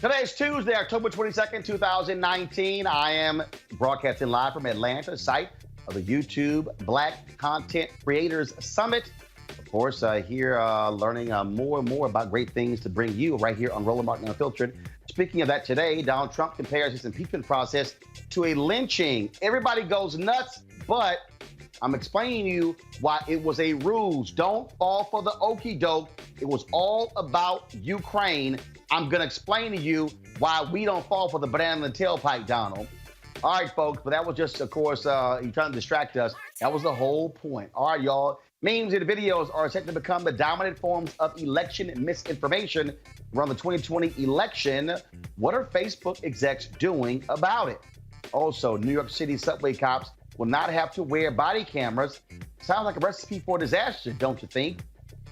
Today is Tuesday, October 22nd, 2019. I am broadcasting live from Atlanta, site of the YouTube Black Content Creators Summit. Of course, here learning more and more about great things to bring you right here on Roland Martin Unfiltered. Speaking of that today, Donald Trump compares his impeachment process to a lynching. Everybody goes nuts, but I'm explaining to you why it was a ruse. Don't fall for the okie doke. It was all about Ukraine. I'm going to explain to you why we don't fall for the banana in the tailpipe, Donald. All right, folks, but that was just, of course, he trying to distract us. That was the whole point. All right, y'all. Memes and videos are set to become the dominant forms of election misinformation around the 2020 election. What are Facebook execs doing about it? Also, New York City subway cops will not have to wear body cameras. Sounds like a recipe for disaster, don't you think?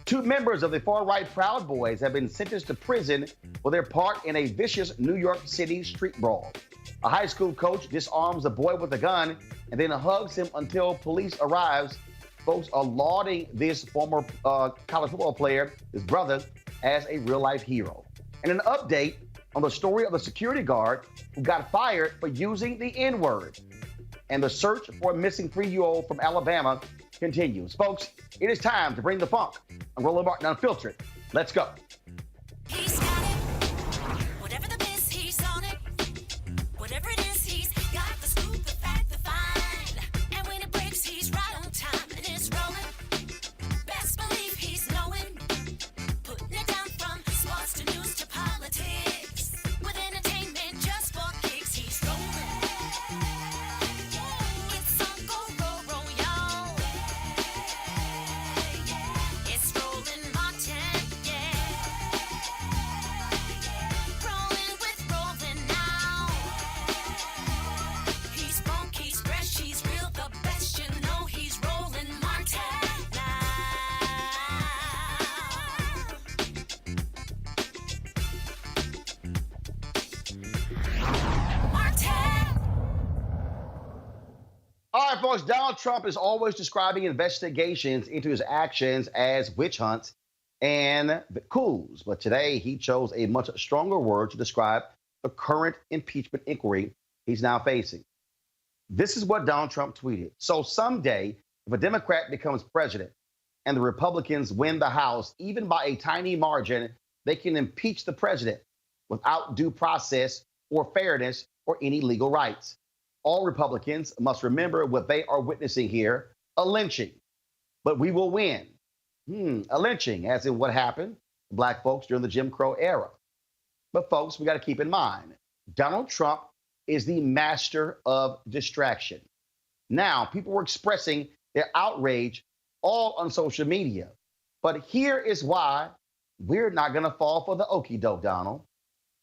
2 members of the far-right Proud Boys have been sentenced to prison for their part in a vicious New York City street brawl. A high school coach disarms a boy with a gun and then hugs him until police arrives. Folks are lauding this former college football player, his brother, as a real-life hero. And an update on the story of the security guard who got fired for using the N-word. And the search for a missing 3-year-old from Alabama continues. Folks, it is time to bring the funk on Roland Martin Unfiltered. Let's go. He's got it. Whatever the miss, he's on it. Whatever it is, he's got the scoop, the fact, the find. And when it breaks, he's right on time and it's rolling. Best believe he's knowing. Putting it down from sports to news to politics. With entertainment just for kicks, he's rolling. It's on go, roll, y'all. It's Roland Martin, yeah. Rolling with Roland now. He's funk, he's fresh, he's real, the best, you know he's Roland Martin now. Martin! All right, folks, Donald Trump is always describing investigations into his actions as witch hunts and coups. But today he chose a much stronger word to describe the current impeachment inquiry he's now facing. This is what Donald Trump tweeted. So someday, if a Democrat becomes president and the Republicans win the House, even by a tiny margin, they can impeach the president without due process or fairness or any legal rights. All Republicans must remember what they are witnessing here, a lynching. But we will win. A lynching, as in what happened to black folks during the Jim Crow era. But folks, we got to keep in mind, Donald Trump is the master of distraction. Now, people were expressing their outrage all on social media. But here is why we're not going to fall for the okie doke, Donald.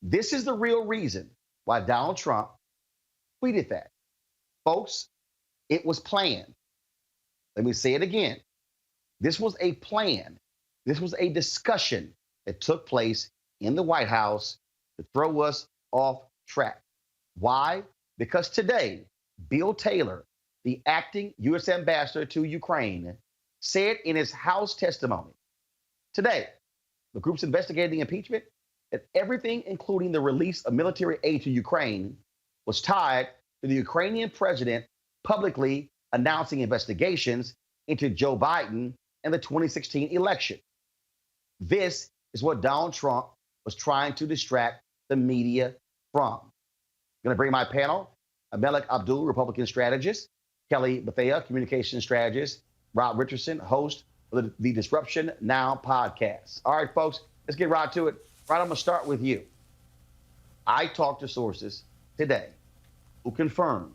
This is the real reason why Donald Trump tweeted that. Folks, it was planned. Let me say it again. This was a plan. This was a discussion that took place in the White House to throw us off track. Why? Because today, Bill Taylor, the acting U.S. ambassador to Ukraine, said in his House testimony today, the groups investigating the impeachment, that everything, including the release of military aid to Ukraine, was tied to the Ukrainian president publicly announcing investigations into Joe Biden and the 2016 election. This is what Donald Trump was trying to distract the media from. I'm going to bring my panel, Malik Abdul, Republican strategist, Kelly Bethea, communication strategist, Rob Richardson, host of the Disruption Now podcast. All right, folks, let's get right to it. Right, I'm going to start with you. I talked to sources today who confirmed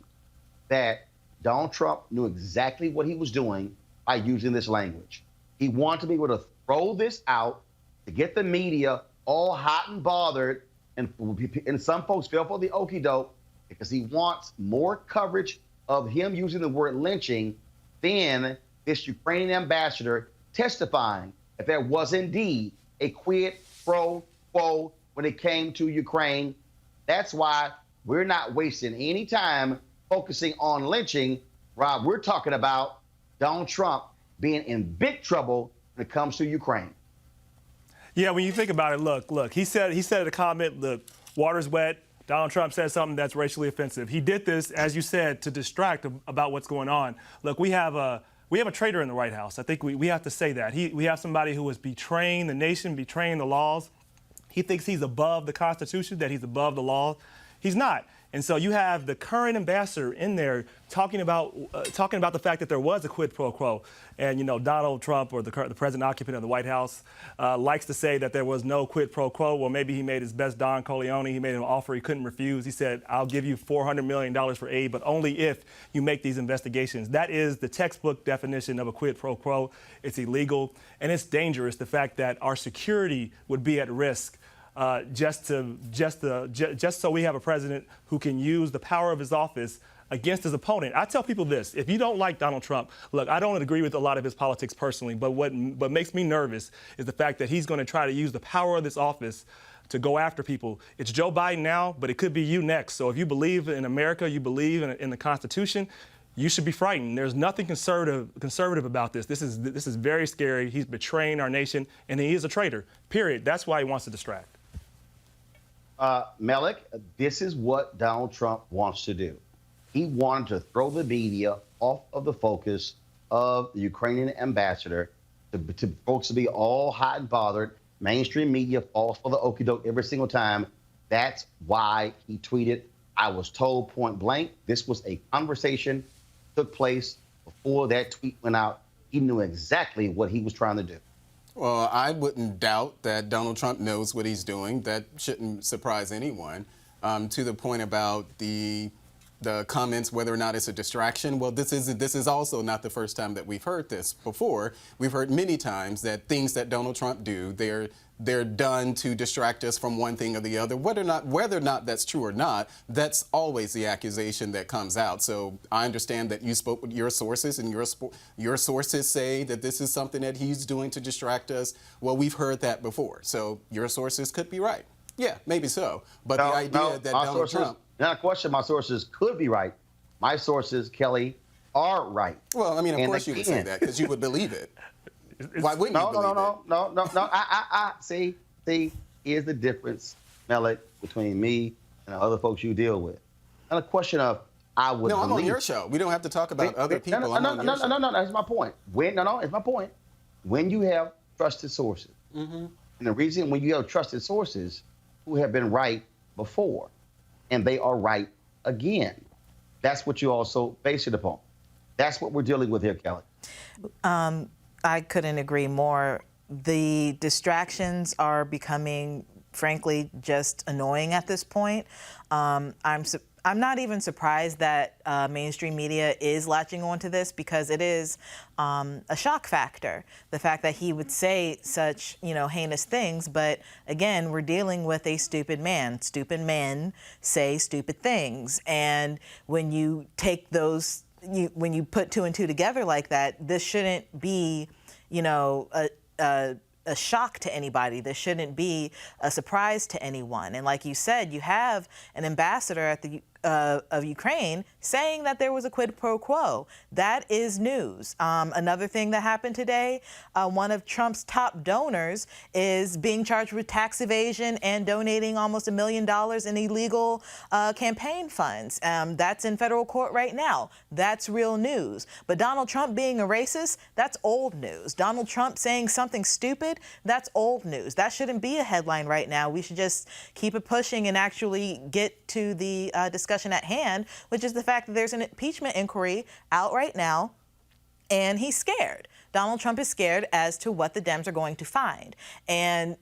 that Donald Trump knew exactly what he was doing by using this language. He wanted to be able to throw this out to get the media all hot and bothered, and some folks fell for the okie doke because he wants more coverage of him using the word lynching than this Ukrainian ambassador testifying that there was indeed a quid pro quo when it came to Ukraine. That's why we're not wasting any time focusing on lynching. Rob, we're talking about Donald Trump being in big trouble when it comes to Ukraine. Yeah, when you think about it, look, he said a comment, look, water's wet. Donald Trump says something that's racially offensive. He did this, as you said, to distract about what's going on. Look, we have a traitor in the White House. I think we have to say that. We have somebody who is betraying the nation, betraying the laws. He thinks he's above the Constitution, that he's above the law. He's not. And so you have the current ambassador in there talking about the fact that there was a quid pro quo. And, you know, Donald Trump, or the present occupant of the White House, likes to say that there was no quid pro quo. Well, maybe he made his best Don Corleone. He made an offer he couldn't refuse. He said, I'll give you $400 million for aid, but only if you make these investigations. That is the textbook definition of a quid pro quo. It's illegal, and it's dangerous, the fact that our security would be at risk just so we have a president who can use the power of his office against his opponent. I tell people this: if you don't like Donald Trump, look, I don't agree with a lot of his politics personally, but what makes me nervous is the fact that he's going to try to use the power of this office to go after people. It's Joe Biden now, but it could be you next. So if you believe in America, you believe in the Constitution, you should be frightened. There's nothing conservative about this. This is very scary. He's betraying our nation, and he is a traitor, period. That's why he wants to distract. Malik, this is what Donald Trump wants to do. He wanted to throw the media off of the focus of the Ukrainian ambassador, to folks to be all hot and bothered. Mainstream media falls for the okie doke every single time. That's why he tweeted, I was told point blank. This was a conversation that took place before that tweet went out. He knew exactly what he was trying to do. Well, I wouldn't doubt that Donald Trump knows what he's doing. That shouldn't surprise anyone. To the point about the comments, whether or not it's a distraction. Well, this is also not the first time that we've heard this before. We've heard many times that things that Donald Trump do, they're done to distract us from one thing or the other. Whether or not that's true or not, that's always the accusation that comes out. So I understand that you spoke with your sources, and your sources say that this is something that he's doing to distract us. Well, we've heard that before. So your sources could be right. Yeah, maybe so. But the idea that Donald Trump... Not a question. My sources could be right. My sources, Kelly, are right. Well, I mean, of course you would say that because you would believe it. Why wouldn't you believe it? No. I see, here's the difference, Malik, between me and the other folks you deal with. Not a question of I would believe. No, I'm on your show. We don't have to talk about other people. No, that's my point. It's my point. When you have trusted sources, and the reason when you have trusted sources who have been right before, and they are right again, that's what you also base it upon. That's what we're dealing with here, Kelly. I couldn't agree more. The distractions are becoming, frankly, just annoying at this point. I'm not even surprised that mainstream media is latching onto this, because it is a shock factor. The fact that he would say such, heinous things, but again, we're dealing with a stupid man. Stupid men say stupid things, and when you take those, when you put two and two together like that, this shouldn't be, a shock to anybody. This shouldn't be a surprise to anyone. And like you said, you have an ambassador at of Ukraine saying that there was a quid pro quo. That is news. Another thing that happened today, one of Trump's top donors is being charged with tax evasion and donating almost $1 million in illegal campaign funds. That's in federal court right now. That's real news. But Donald Trump being a racist, that's old news. Donald Trump saying something stupid, that's old news. That shouldn't be a headline right now. We should just keep it pushing and actually get to the discussion at hand, which is the fact that there's an impeachment inquiry out right now, and he's scared. Donald Trump is scared as to what the Dems are going to find, and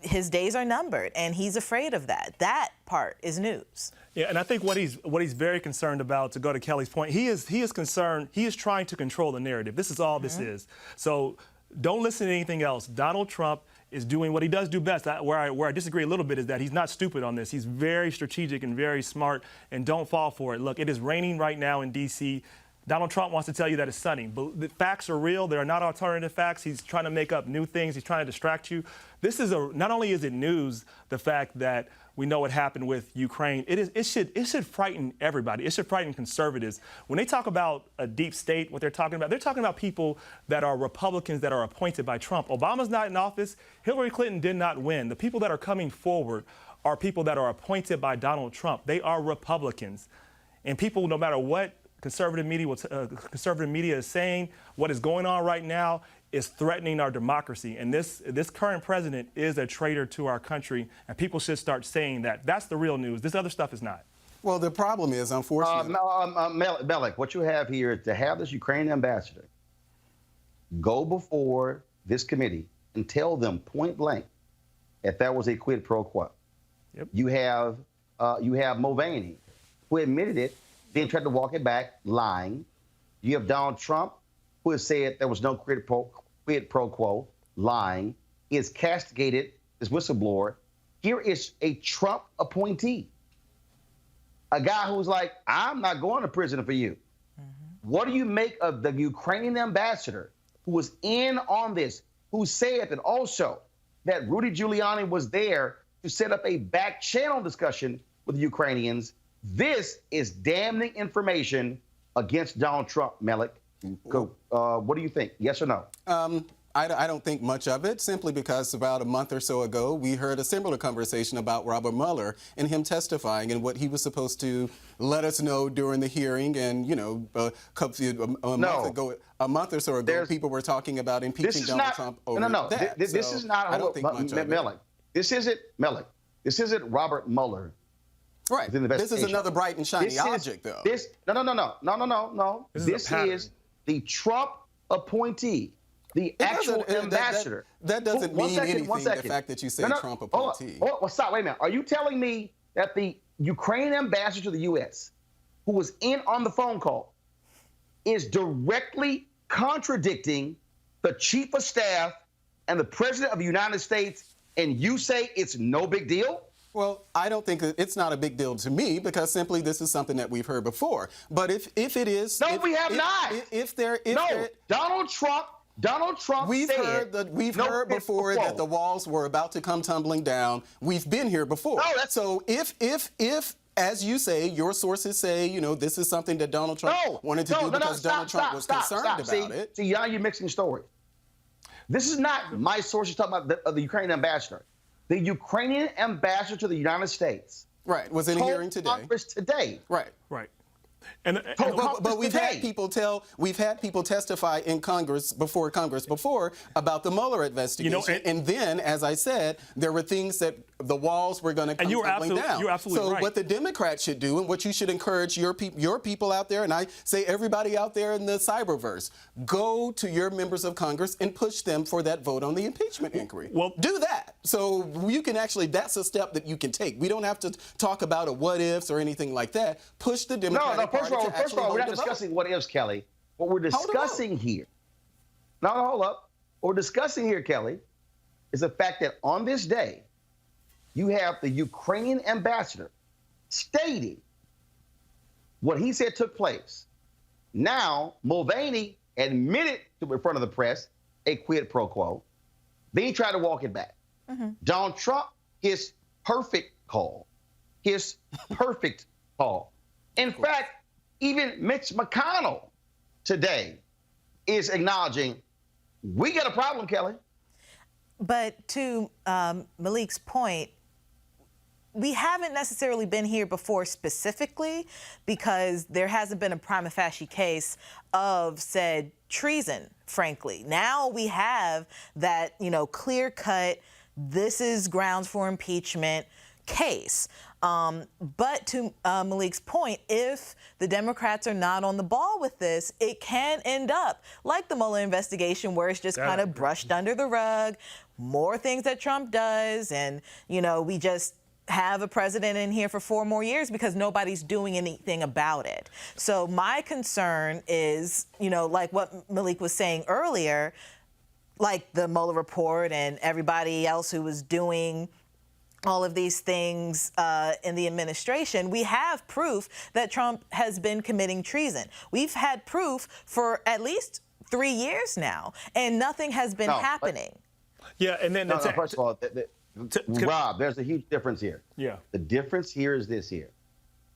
his days are numbered, and he's afraid of that. That part is news. Yeah, and I think what he's very concerned about, to go to Kelly's point, he is concerned. He is trying to control the narrative. This is all this is. So don't listen to anything else. Donald Trump is doing what he does do best. Where I disagree a little bit is that he's not stupid on this. He's very strategic and very smart, and don't fall for it. Look, it is raining right now in D.C. Donald Trump wants to tell you that it's sunny, but the facts are real. They are not alternative facts. He's trying to make up new things. He's trying to distract you. This is not only is it news, the fact that we know what happened with Ukraine. It should frighten everybody. It should frighten conservatives. When they talk about a deep state, what they're talking about people that are Republicans that are appointed by Trump. Obama's not in office. Hillary Clinton did not win. The people that are coming forward are people that are appointed by Donald Trump. They are Republicans. And people, no matter what conservative media is saying, what is going on right now is threatening our democracy. And this current president is a traitor to our country, and people should start saying that. That's the real news. This other stuff is not. Well, the problem is, unfortunately... Melik, what you have here is to have this Ukrainian ambassador go before this committee and tell them point blank if that was a quid pro quo. Yep. You have Mulvaney, who admitted it, then tried to walk it back, lying. You have Donald Trump, who has said there was no quid pro quo, lying, is castigated as whistleblower. Here is a Trump appointee, a guy who's like, I'm not going to prison for you. Mm-hmm. What do you make of the Ukrainian ambassador who was in on this, who said that also that Rudy Giuliani was there to set up a back channel discussion with the Ukrainians? This is damning information against Donald Trump, Melik. What do you think? Yes or no? I don't think much of it, simply because about a month or so ago, we heard a similar conversation about Robert Mueller and him testifying and what he was supposed to let us know during the hearing. And, you know, a month or so ago, people were talking about impeaching Donald Trump over that. This is not, I don't think much of Melik. This isn't Robert Mueller. Right. This is another bright and shiny object, though. No. This is the Trump appointee, the actual ambassador. That doesn't mean anything, the fact that you say Trump appointee. Stop, wait a minute. Are you telling me that the Ukrainian ambassador to the U.S., who was in on the phone call, is directly contradicting the chief of staff and the president of the United States, and you say it's no big deal? Well, I don't think it's not a big deal to me, because simply this is something that we've heard before. But if it is, we have not. Donald Trump. We've heard before that the walls were about to come tumbling down. We've been here before. So if as you say, your sources say, you know, this is something that Donald Trump wanted to do because Donald Trump was concerned about it. See, now you're mixing stories. This is not my sources talking about the Ukrainian ambassador. The Ukrainian ambassador to the United States, was in a hearing today. Congress today. Right. But we've had people testify in Congress before about the Mueller investigation. And then, as I said, there were things that the walls were going to come tumbling down. You're absolutely right. So what the Democrats should do, and what you should encourage your people out there, and I say everybody out there in the cyberverse, go to your members of Congress and push them for that vote on the impeachment inquiry. Well, do that. So you can actually, that's a step that you can take. We don't have to talk about a what ifs or anything like that. Push the Democratic Party to actually First of all, we're not discussing what ifs, Kelly. What we're discussing here, hold up. What we're discussing here, Kelly, is the fact that on this day, you have the Ukrainian ambassador stating what he said took place. Now, Mulvaney admitted in front of the press a quid pro quo. Then he tried to walk it back. Mm-hmm. Donald Trump, his perfect call. In fact, even Mitch McConnell today is acknowledging we got a problem, Kelly. But to Malik's point, we haven't necessarily been here before specifically because there hasn't been a prima facie case of said treason, frankly. Now we have that, clear-cut, this is grounds for impeachment case. But to Malik's point, if the Democrats are not on the ball with this, it can end up like the Mueller investigation, where it's just kind of brushed under the rug, more things that Trump does, and, we just have a president in here for 4 more years because nobody's doing anything about it. So my concern is, like what Malik was saying earlier, like the Mueller report and everybody else who was doing all of these things in the administration, we have proof that Trump has been committing treason. We've had proof for at least 3 years now, and nothing has been happening. And then first of all, Rob, there's a huge difference here. Yeah. The difference here is this here.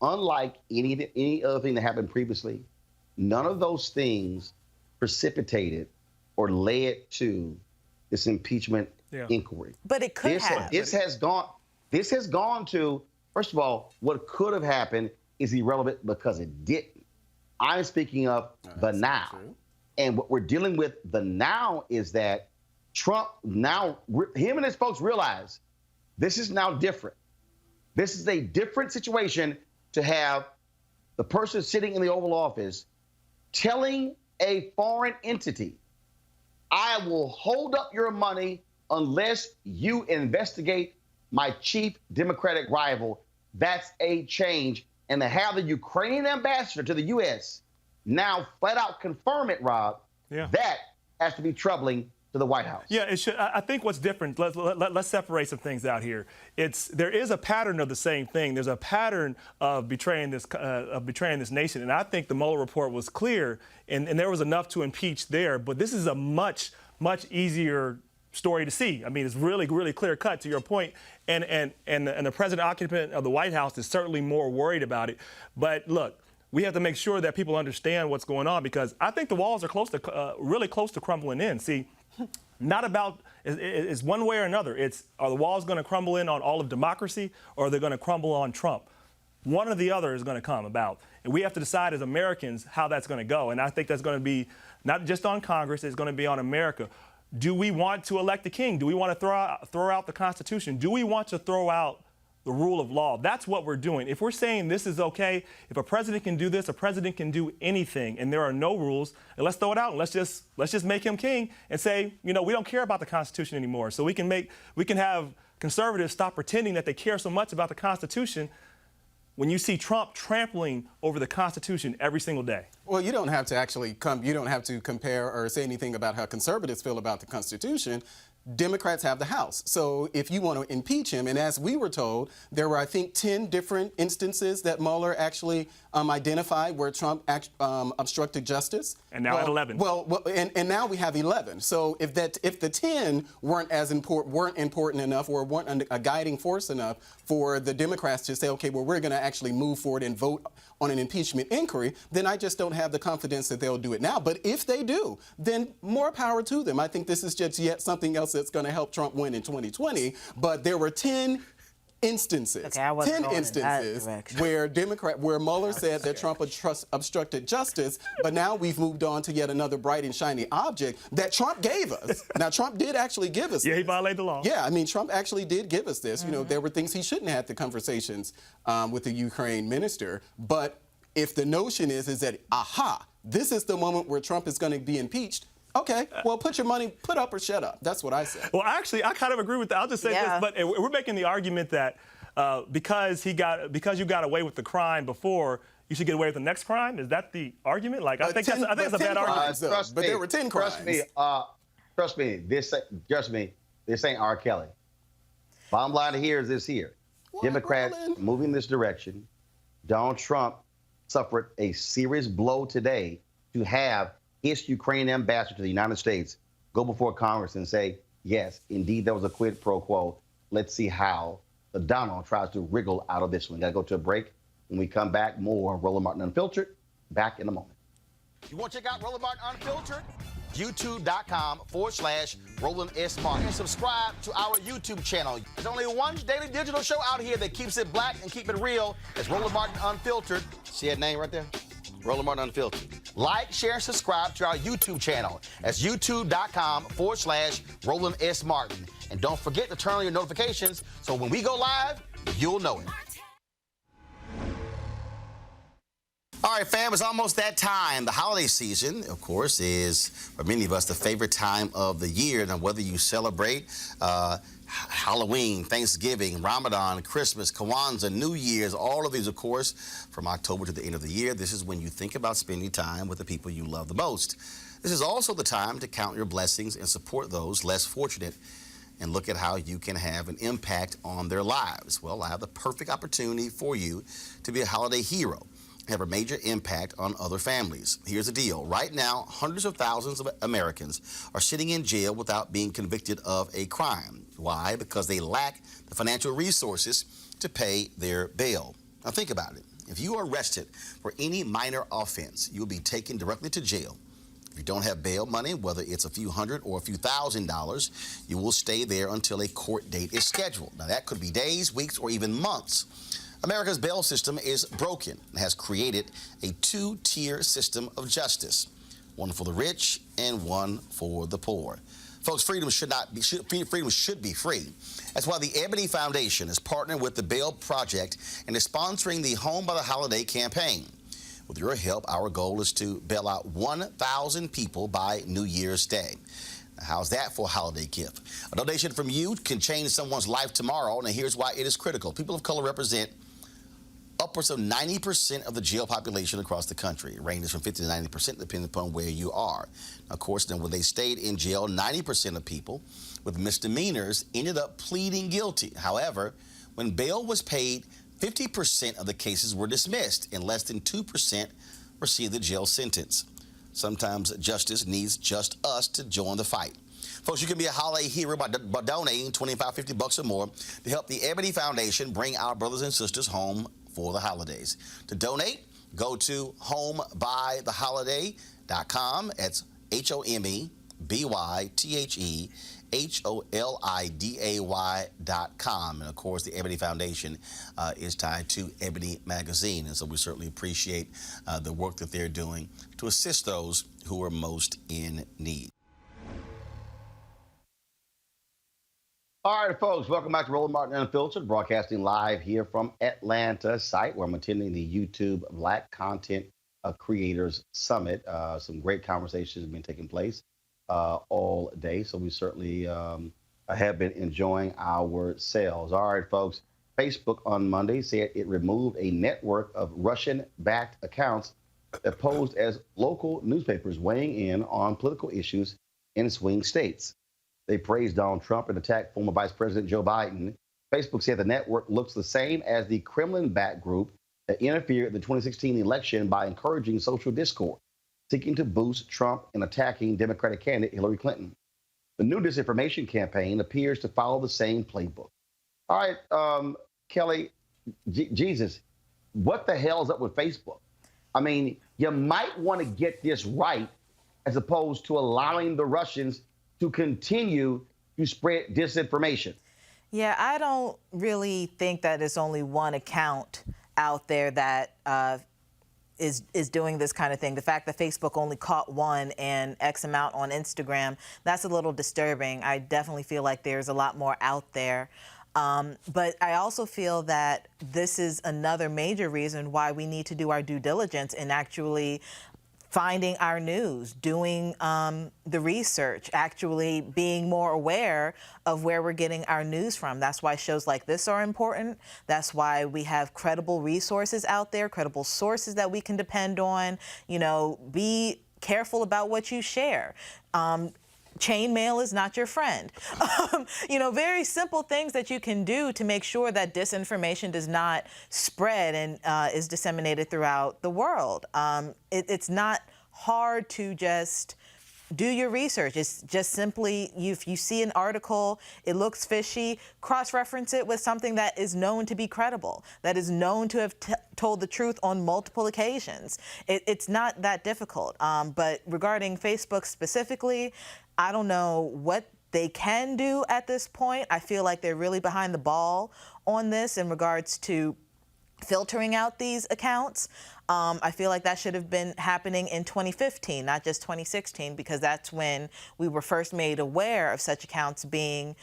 Unlike any other thing that happened previously, none of those things precipitated or led to this impeachment inquiry. But it could have. This has gone. This has gone to, first of all, what could have happened is irrelevant because it didn't. I'm speaking of the now. True. And what we're dealing with the now is that Trump now, him and his folks realize this is now different. This is a different situation to have the person sitting in the Oval Office telling a foreign entity, I will hold up your money unless you investigate my chief Democratic rival. That's a change. And to have the Ukrainian ambassador to the U.S. now flat out confirm it, Rob, that has to be troubling to the White House. Yeah, it should. I think what's different, let's separate some things out here. There is a pattern of the same thing. There's a pattern of betraying this nation. And I think the Mueller report was clear, and there was enough to impeach there. But this is a much easier story to see. I mean, it's really clear cut to your point. And the president occupant of the White House is certainly more worried about it. But look, we have to make sure that people understand what's going on, because I think the walls are really close to crumbling in. See, not about, it's one way or another. Are the walls going to crumble in on all of democracy, or are they going to crumble on Trump? One or the other is going to come about. And we have to decide as Americans how that's going to go. And I think that's going to be not just on Congress, it's going to be on America. Do we want to elect a king? Do we want to throw out the Constitution? Do we want to throw out the rule of law? That's what we're doing. If we're saying this is okay, if a president can do this, a president can do anything, and there are no rules, and let's throw it out and let's just make him king and say, we don't care about the Constitution anymore. So we can have conservatives stop pretending that they care so much about the Constitution when you see Trump trampling over the Constitution every single day. Well, you don't have to compare or say anything about how conservatives feel about the Constitution. Democrats have the House. So if you want to impeach him, and as we were told, there were, I think, 10 different instances that Mueller actually identified where Trump obstructed justice. And now at 11. Well, and now we have 11. So if the 10 weren't important enough, or weren't a guiding force enough for the Democrats to say, okay, well, we're going to actually move forward and vote on an impeachment inquiry, then I just don't have the confidence that they'll do it now. But if they do, then more power to them. I think this is just yet something else that's going to help Trump win in 2020. But there were 10 instances, where Mueller said that Trump obstructed justice, but now we've moved on to yet another bright and shiny object that Trump gave us. Now, Trump did actually give us this. He violated the law. Yeah, I mean, Trump actually did give us this. There were things he shouldn't have had the conversations with the Ukraine minister, but if the notion is that, this is the moment where Trump is going to be impeached, okay, well, put your money, put up or shut up. That's what I said. Well, actually, I kind of agree with that. I'll just say this, but we're making the argument that because you got away with the crime before, you should get away with the next crime. Is that the argument? Like, I think that's a bad argument. But there were 10 crimes. Trust me, this ain't R. Kelly. Bottom line here is this here. Democrats moving this direction. Donald Trump suffered a serious blow today to have his Ukrainian ambassador to the United States go before Congress and say, yes, indeed, there was a quid pro quo. Let's see how Donald tries to wriggle out of this one. Got to go to a break. When we come back, more Roland Martin Unfiltered. Back in a moment. You want to check out Roland Martin Unfiltered? YouTube.com/Roland S. Martin. And subscribe to our YouTube channel. There's only one daily digital show out here that keeps it black and keep it real. It's Roland Martin Unfiltered. See that name right there? Roland Martin Unfiltered. Like, share, and subscribe to our YouTube channel. That's YouTube.com/Roland S. Martin. And don't forget to turn on your notifications so when we go live, you'll know it. All right, fam, it's almost that time. The holiday season, of course, is, for many of us, the favorite time of the year. Now, whether you celebrate Halloween, Thanksgiving, Ramadan, Christmas, Kwanzaa, New Year's, all of these, of course, from October to the end of the year, this is when you think about spending time with the people you love the most. This is also the time to count your blessings and support those less fortunate and look at how you can have an impact on their lives. Well, I have the perfect opportunity for you to be a holiday hero, have a major impact on other families. Here's the deal. Right now, hundreds of thousands of Americans are sitting in jail without being convicted of a crime. Why? Because they lack the financial resources to pay their bail. Now think about it. If you are arrested for any minor offense, you'll be taken directly to jail. If you don't have bail money, whether it's a few hundred or a few $1,000s, you will stay there until a court date is scheduled. Now, that could be days, weeks, or even months. America's bail system is broken and has created a two-tier system of justice, one for the rich and one for the poor. Folks, freedom should be free. That's why the Ebony Foundation is partnering with the Bail Project and is sponsoring the Home by the Holiday campaign. With your help, our goal is to bail out 1,000 people by New Year's Day. Now, how's that for a holiday gift? A donation from you can change someone's life tomorrow, and here's why it is critical. People of color represent upwards of 90% of the jail population across the country. It ranges from 50 to 90% depending upon where you are. Now, of course, then when they stayed in jail, 90% of people with misdemeanors ended up pleading guilty. However, when bail was paid, 50% of the cases were dismissed and less than 2% received the jail sentence. Sometimes justice needs just us to join the fight. Folks, you can be a holiday hero by donating $25, $50 or more to help the Ebony Foundation bring our brothers and sisters home for the holidays. To donate, go to homebytheholiday.com. That's HOMEBYTHEHOLIDAY.com. And of course, the Ebony Foundation is tied to Ebony Magazine. And so we certainly appreciate the work that they're doing to assist those who are most in need. All right, folks, welcome back to Roland Martin Unfiltered, broadcasting live here from Atlanta site where I'm attending the YouTube Black Content Creators Summit. Some great conversations have been taking place all day, so we certainly have been enjoying ourselves. All right, folks, Facebook on Monday said it removed a network of Russian-backed accounts that posed as local newspapers weighing in on political issues in swing states. They praised Donald Trump and attacked former Vice President Joe Biden. Facebook said the network looks the same as the Kremlin-backed group that interfered in the 2016 election by encouraging social discord, seeking to boost Trump and attacking Democratic candidate Hillary Clinton. The new disinformation campaign appears to follow the same playbook. All right, Kelly, Jesus, what the hell is up with Facebook? I mean, you might want to get this right as opposed to allowing the Russians to continue to spread disinformation. Yeah, I don't really think that there's only one account out there that is doing this kind of thing. The fact that Facebook only caught one and X amount on Instagram, that's a little disturbing. I definitely feel like there's a lot more out there. But I also feel that this is another major reason why we need to do our due diligence in actually finding our news, doing the research, actually being more aware of where we're getting our news from. That's why shows like this are important. That's why we have credible resources out there, credible sources that we can depend on. You know, be careful about what you share. Chain mail is not your friend. You know, very simple things that you can do to make sure that disinformation does not spread and is disseminated throughout the world. It's not hard to just do your research. It's just simply, if you see an article, it looks fishy, cross-reference it with something that is known to be credible, that is known to have told the truth on multiple occasions. It's not that difficult. But regarding Facebook specifically, I don't know what they can do at this point. I feel like they're really behind the ball on this in regards to filtering out these accounts. I feel like that should have been happening in 2015, not just 2016, because that's when we were first made aware of such accounts being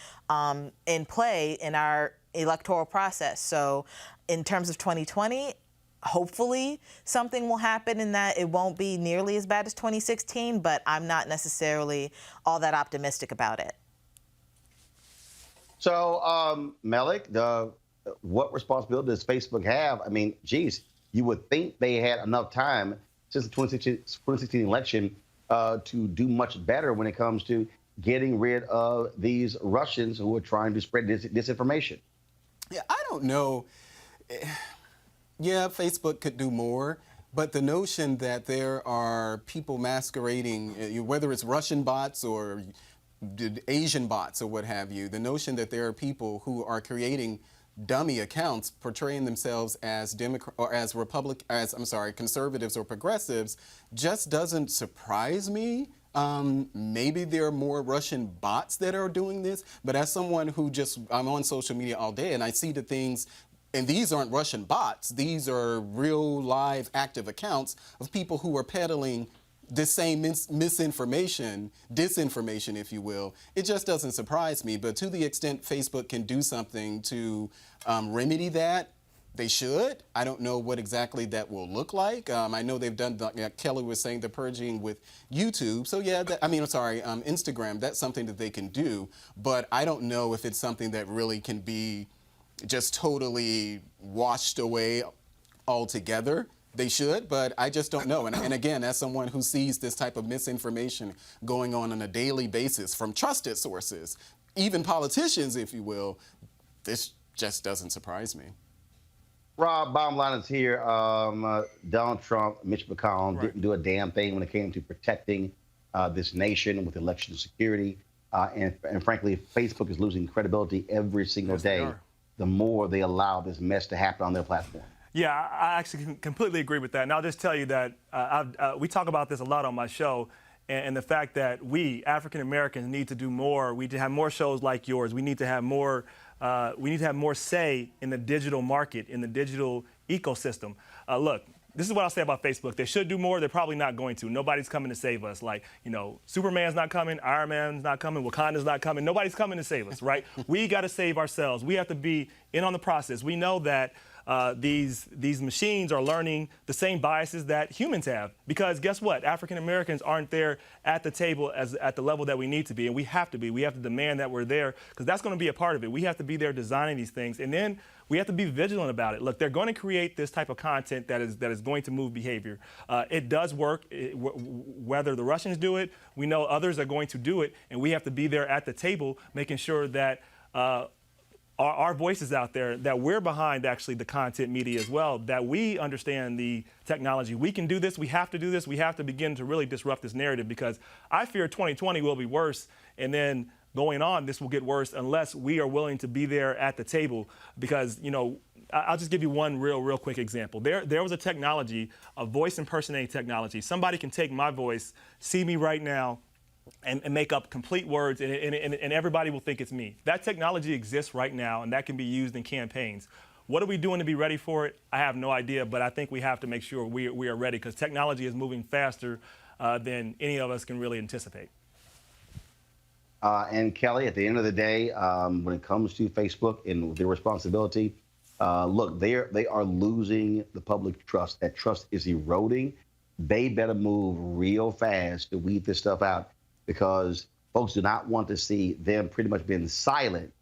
in play in our electoral process. So in terms of 2020, hopefully something will happen in that it won't be nearly as bad as 2016, but I'm not necessarily all that optimistic about it. So, Malik, what responsibility does Facebook have? I mean, geez, you would think they had enough time since the 2016 election to do much better when it comes to getting rid of these Russians who are trying to spread disinformation. Yeah, I don't know. Yeah, Facebook could do more, but the notion that there are people masquerading, whether it's Russian bots or Asian bots or what have you, the notion that there are people who are creating dummy accounts portraying themselves as conservatives or progressives just doesn't surprise me. Maybe there are more Russian bots that are doing this, but as someone who I'm on social media all day and I see the things, and these aren't Russian bots, these are real live active accounts of people who are peddling this same misinformation, disinformation, if you will. It just doesn't surprise me. But to the extent Facebook can do something to remedy that, they should. I don't know what exactly that will look like. I know they've done, like Kelly was saying, the purging with YouTube. So yeah, Instagram, that's something that they can do. But I don't know if it's something that really can be just totally washed away altogether. They should, but I just don't know. And again, as someone who sees this type of misinformation going on a daily basis from trusted sources, even politicians, if you will, this just doesn't surprise me. Rob, bottom line is here. Donald Trump, Mitch McConnell didn't do a damn thing when it came to protecting this nation with election security. And frankly, Facebook is losing credibility every single day the more they allow this mess to happen on their platform. Yeah, I actually completely agree with that. And I'll just tell you that we talk about this a lot on my show, and the fact that we, African Americans, need to do more. We need to have more shows like yours. We need to have more. We need to have more say in the digital market, in the digital ecosystem. Look, this is what I'll say about Facebook. They should do more. They're probably not going to. Nobody's coming to save us. Like, Superman's not coming, Iron Man's not coming, Wakanda's not coming. Nobody's coming to save us, right? We got to save ourselves. We have to be in on the process. We know that these machines are learning the same biases that humans have, because guess what? African Americans aren't there at the table at the level that we need to be, and we have to be. We have to demand that we're there, because that's going to be a part of it. We have to be there designing these things, and then we have to be vigilant about it. Look, they're going to create this type of content that is going to move behavior. It does work. Whether the Russians do it, we know others are going to do it, and we have to be there at the table, making sure that our voices out there, that we're behind actually the content media as well, that we understand the technology. We can do this. We have to do this. We have to begin to really disrupt this narrative, because I fear 2020 will be worse, and then going on, this will get worse unless we are willing to be there at the table. Because, I'll just give you one real quick example. There was a technology, a voice impersonating technology. Somebody can take my voice, see me right now, and make up complete words, and everybody will think it's me. That technology exists right now, and that can be used in campaigns. What are we doing to be ready for it? I have no idea, but I think we have to make sure we are ready, because technology is moving faster than any of us can really anticipate. And Kelly, at the end of the day, when it comes to Facebook and their responsibility, look, they are losing the public trust. That trust is eroding. They better move real fast to weed this stuff out, because folks do not want to see them pretty much being silent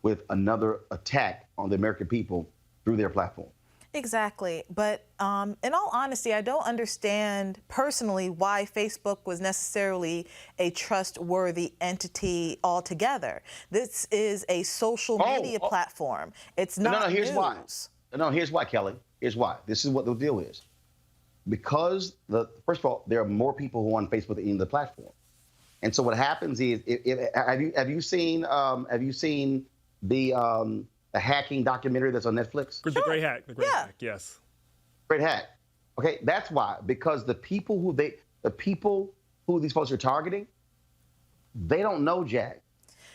with another attack on the American people through their platform. Exactly. But in all honesty, I don't understand personally why Facebook was necessarily a trustworthy entity altogether. This is a social media platform. It's not here's news. why. No, here's why, Kelly. Here's why. This is what the deal is. Because, first of all, there are more people who are on Facebook than the platform. And so what happens is, have you seen the hacking documentary that's on Netflix? The Great Hack. The Great Hack. Yes. Great Hack. Okay, that's why. Because the people who these folks are targeting, they don't know jack.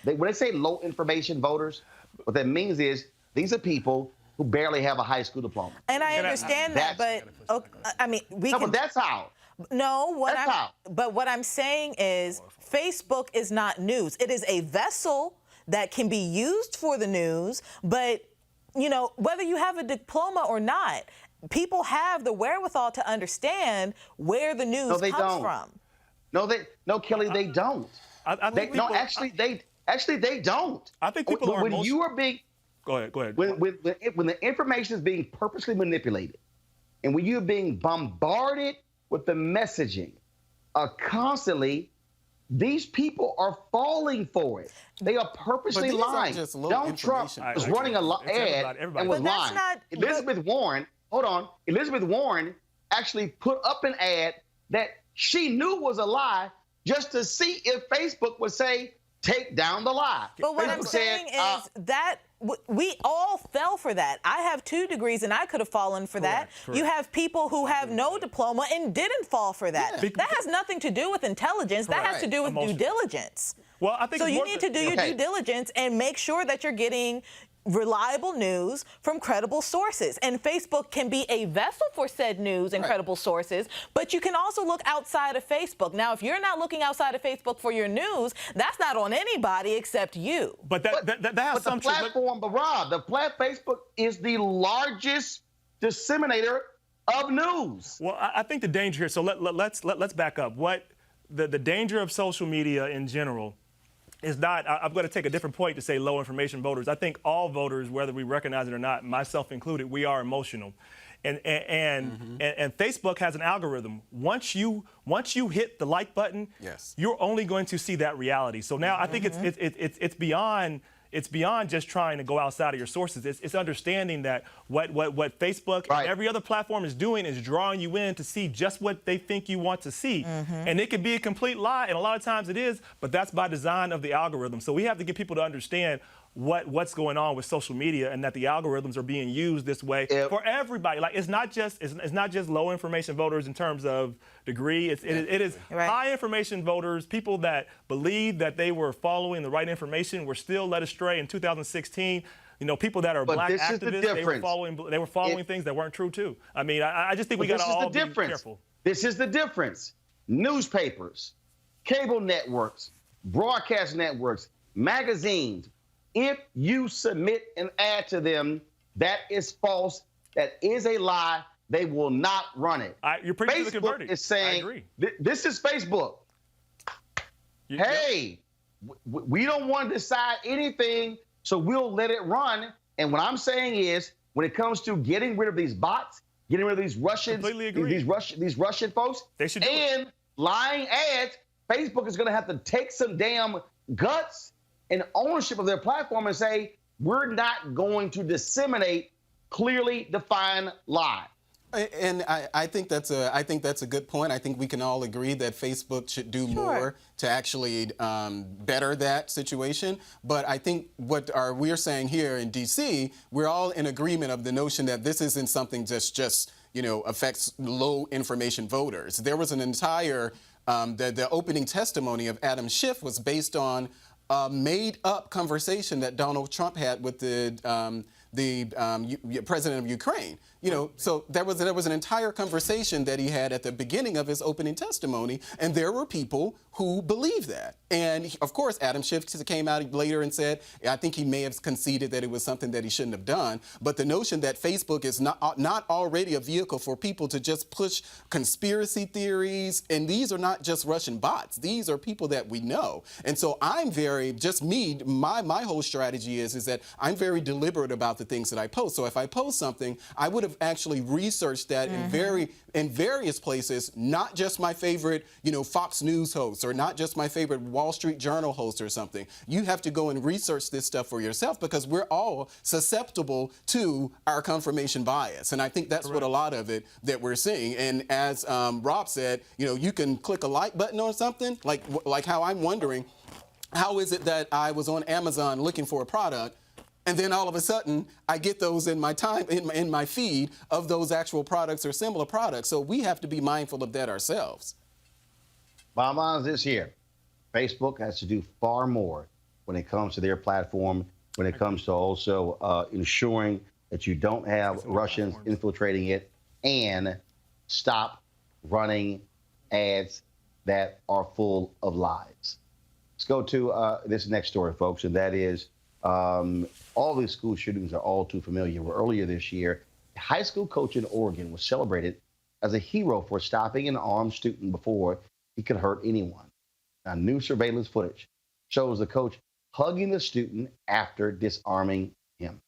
When they say low information voters, what that means is these are people who barely have a high school diploma. And I understand that, but but that's how. No, but what I'm saying is Facebook is not news. It is a vessel that can be used for the news, but whether you have a diploma or not, people have the wherewithal to understand where the news comes from. No, Kelly, they don't. They don't. I think people are when you are being. Go ahead. When the information is being purposely manipulated, and when you're being bombarded with the messaging constantly, these people are falling for it. They are purposely lying. Donald Trump was running an ad and was lying. Elizabeth Warren actually put up an ad that she knew was a lie, just to see if Facebook would say, take down the lie. But what I'm saying is that we all fell for that. I have 2 degrees and I could have fallen for that. Correct. You have people who have no diploma and didn't fall for that. Yeah. That has nothing to do with intelligence. That has to do with due diligence. Well, I think so it's you more need to do your due diligence and make sure that you're getting reliable news from credible sources. And Facebook can be a vessel for said news and credible sources, but you can also look outside of Facebook. Now, if you're not looking outside of Facebook for your news, that's not on anybody except you. But that has some the platform, but Rob, Facebook is the largest disseminator of news. Well, I think the danger here, so let's back up. What the danger of social media in general is not, I'm going to take a different point to say low information voters. I think all voters, whether we recognize it or not, myself included, we are emotional. And Facebook has an algorithm. Once you hit the like button, you're only going to see that reality. So now I think it's beyond just trying to go outside of your sources. It's understanding that what Facebook and every other platform is doing is drawing you in to see just what they think you want to see. And it can be a complete lie, and a lot of times it is, but that's by design of the algorithm. So we have to get people to understand what's going on with social media and that the algorithms are being used this way for everybody. Like it's not just low information voters in terms of degree. It is high information voters, people that believe that they were following the right information were still led astray in 2016. You know, people that are black activists, they were following things that weren't true too. I mean, I just think we got to all be careful. This is the difference. Newspapers, cable networks, broadcast networks, magazines. If you submit an ad to them that is false, that is a lie, they will not run it. You're pretty good Facebook is saying, I agree. This is Facebook. Hey, we don't want to decide anything, so we'll let it run. And what I'm saying is, when it comes to getting rid of these bots, getting rid of these Russians, these Russian folks, they should and lying ads, Facebook is going to have to take some damn guts and ownership of their platform and say, we're not going to disseminate clearly defined lie. And I think that's a good point. I think we can all agree that Facebook should do more to actually better that situation. But I think what we're saying here in D.C., we're all in agreement of the notion that this isn't something just affects low information voters. There was an entire the opening testimony of Adam Schiff was based on a made-up conversation that Donald Trump had with the president of Ukraine. So there was an entire conversation that he had at the beginning of his opening testimony, and there were people who believed that. And of course, Adam Schiff came out later and said, I think he may have conceded that it was something that he shouldn't have done. But the notion that Facebook is not already a vehicle for people to just push conspiracy theories, and these are not just Russian bots. These are people that we know. And so I'm my whole strategy is that I'm very deliberate about the things that I post. So if I post something, I would have actually researched that in various places, not just my favorite, Fox News host or not just my favorite Wall Street Journal host or something. You have to go and research this stuff for yourself because we're all susceptible to our confirmation bias. And I think that's what a lot of it that we're seeing. And as Rob said, you can click a like button on something, like how I'm wondering, how is it that I was on Amazon looking for a product, and then all of a sudden, I get those in my in my feed of those actual products or similar products. So we have to be mindful of that ourselves. Bottom line is this here. Facebook has to do far more when it comes to their platform, when it comes to also ensuring that you don't have Russians infiltrating it, and stop running ads that are full of lies. Let's go to this next story, folks, and that is all these school shootings are all too familiar. Earlier this year, a high school coach in Oregon was celebrated as a hero for stopping an armed student before he could hurt anyone. Now, new surveillance footage shows the coach hugging the student after disarming him.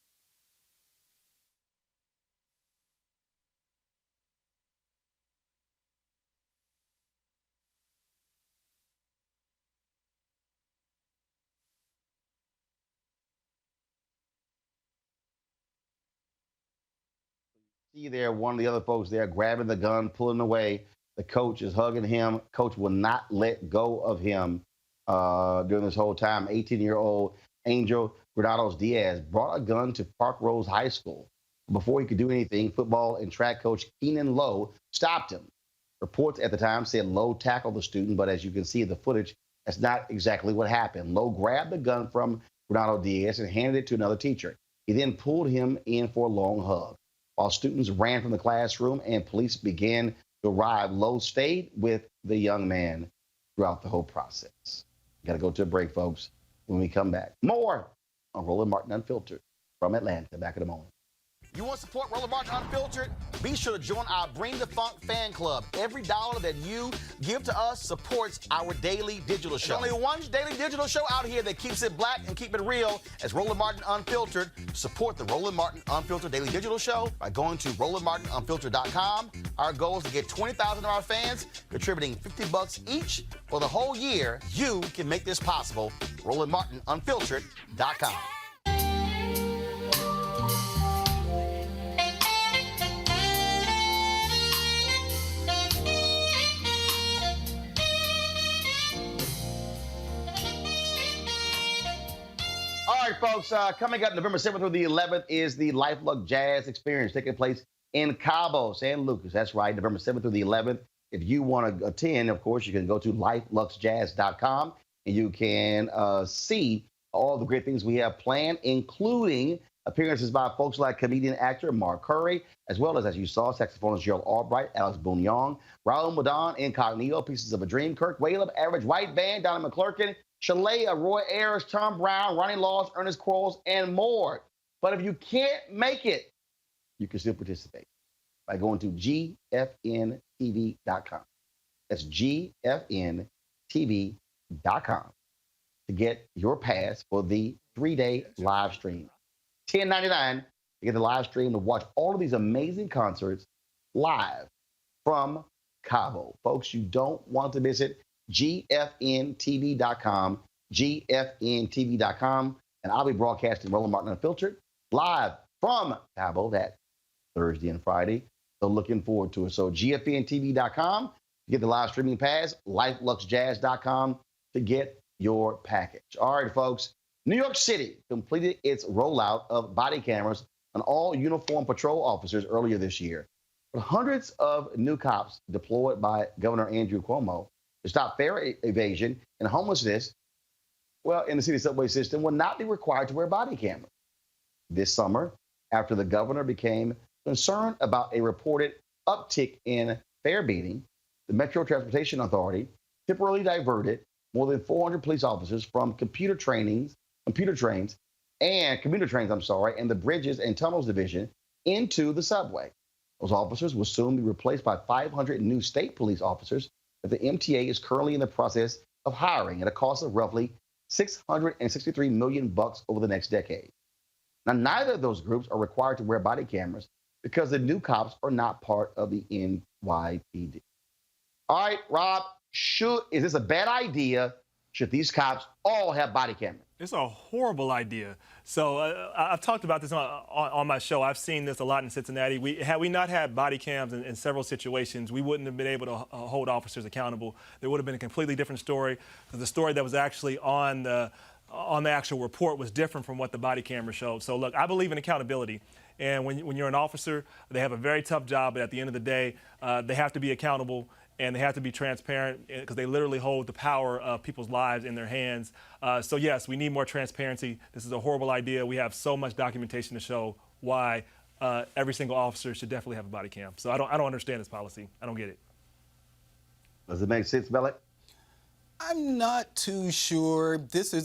See there, one of the other folks there grabbing the gun, pulling away. The coach is hugging him. Coach will not let go of him during this whole time. 18-year-old Angel Granados Diaz brought a gun to Park Rose High School. Before he could do anything, football and track coach Keenan Lowe stopped him. Reports at the time said Lowe tackled the student, but as you can see in the footage, that's not exactly what happened. Lowe grabbed the gun from Granado Diaz and handed it to another teacher. He then pulled him in for a long hug. While students ran from the classroom and police began to arrive, Lowe stayed with the young man throughout the whole process. Got to go to a break, folks. When we come back, more on Roland Martin Unfiltered from Atlanta. Back in a moment. You want to support Roland Martin Unfiltered? Be sure to join our Bring the Funk fan club. Every dollar that you give to us supports our daily digital show. There's only one daily digital show out here that keeps it black and keep it real as Roland Martin Unfiltered. Support the Roland Martin Unfiltered daily digital show by going to RolandMartinUnfiltered.com. Our goal is to get 20,000 of our fans contributing $50 each for the whole year. You can make this possible. RolandMartinUnfiltered.com. All right, folks, coming up November 7th through the 11th is the Luxe Jazz experience taking place in Cabo, San Lucas. That's right, November 7th through the 11th. If you want to attend, of course, you can go to LuxeJazz.com and you can see all the great things we have planned, including appearances by folks like comedian actor Mark Curry, as well as you saw, saxophonist Gerald Albright, Alex Boone-Young, Raul Madon, Incognito, Pieces of a Dream, Kirk Whalum, Average White Band, Donna McClurkin, Shalea, Roy Ayers, Tom Brown, Ronnie Laws, Ernest Quarles, and more. But if you can't make it, you can still participate by going to GFNTV.com. That's GFNTV.com to get your pass for the 3-day live stream. $10.99 to get the live stream to watch all of these amazing concerts live from Cabo. Folks, you don't want to miss it. GFNTV.com, GFNTV.com, and I'll be broadcasting Roland Martin Unfiltered live from Cabo that Thursday and Friday. So looking forward to it. So GFNTV.com to get the live streaming pass, LuxeJazz.com to get your package. All right, folks. New York City completed its rollout of body cameras on all uniformed patrol officers earlier this year. But hundreds of new cops deployed by Governor Andrew Cuomo to stop fare evasion and homelessness, well, in the city subway system, will not be required to wear body cameras. This summer, after the governor became concerned about a reported uptick in fare beating, the Metro Transportation Authority temporarily diverted more than 400 police officers from commuter trains, and the Bridges and Tunnels Division into the subway. Those officers will soon be replaced by 500 new state police officers that the MTA is currently in the process of hiring at a cost of roughly $663 million over the next decade. Now, neither of those groups are required to wear body cameras because the new cops are not part of the NYPD. All right, Rob, is this a bad idea? Should these cops all have body cameras? It's a horrible idea. So I've talked about this on my show. I've seen this a lot in Cincinnati. Had we not had body cams in several situations, we wouldn't have been able to hold officers accountable. There would have been a completely different story. The story that was actually on the actual report was different from what the body camera showed. So look, I believe in accountability. And when you're an officer, they have a very tough job, but at the end of the day, they have to be accountable. And they have to be transparent because they literally hold the power of people's lives in their hands. So yes, we need more transparency. This is a horrible idea. We have so much documentation to show why every single officer should definitely have a body cam. So I don't understand this policy. I don't get it. Does it make sense, Bellick? I'm not too sure.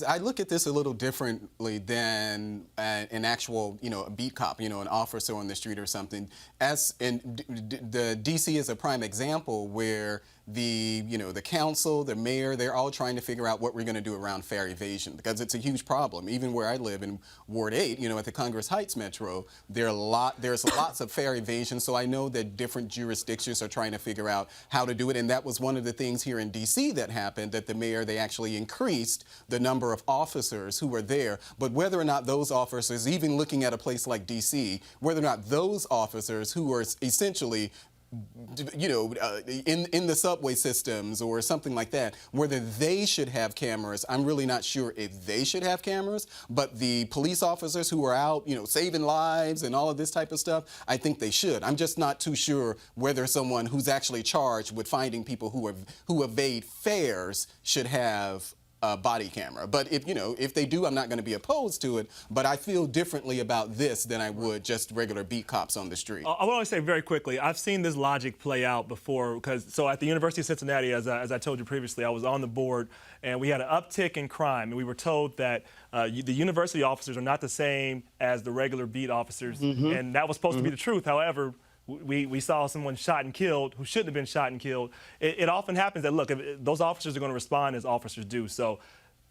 I look at this a little differently than an actual, a beat cop, an officer on the street or something. The DC is a prime example where the council, the mayor, they're all trying to figure out what we're going to do around fare evasion because it's a huge problem. Even where I live in Ward 8, at the Congress Heights Metro, there's lots of fare evasion. So I know that different jurisdictions are trying to figure out how to do it. And that was one of the things here in DC that happened, that the mayor, they actually increased the number of officers who were there. But whether or not those officers, even looking at a place like DC, whether or not those officers who are essentially in the subway systems or something like that, whether they should have cameras. I'm really not sure if they should have cameras, but the police officers who are out, saving lives and all of this type of stuff, I think they should. I'm just not too sure whether someone who's actually charged with finding people who evade fares should have a body camera. But if they do, I'm not going to be opposed to it. But I feel differently about this than I would just regular beat cops on the street. I want to say very quickly, I've seen this logic play out before. So at the University of Cincinnati, as I told you previously, I was on the board, and we had an uptick in crime, and we were told that the university officers are not the same as the regular beat officers, and that was supposed to be the truth. However, we saw someone shot and killed who shouldn't have been shot and killed. It often happens that, look, if those officers are going to respond as officers do. So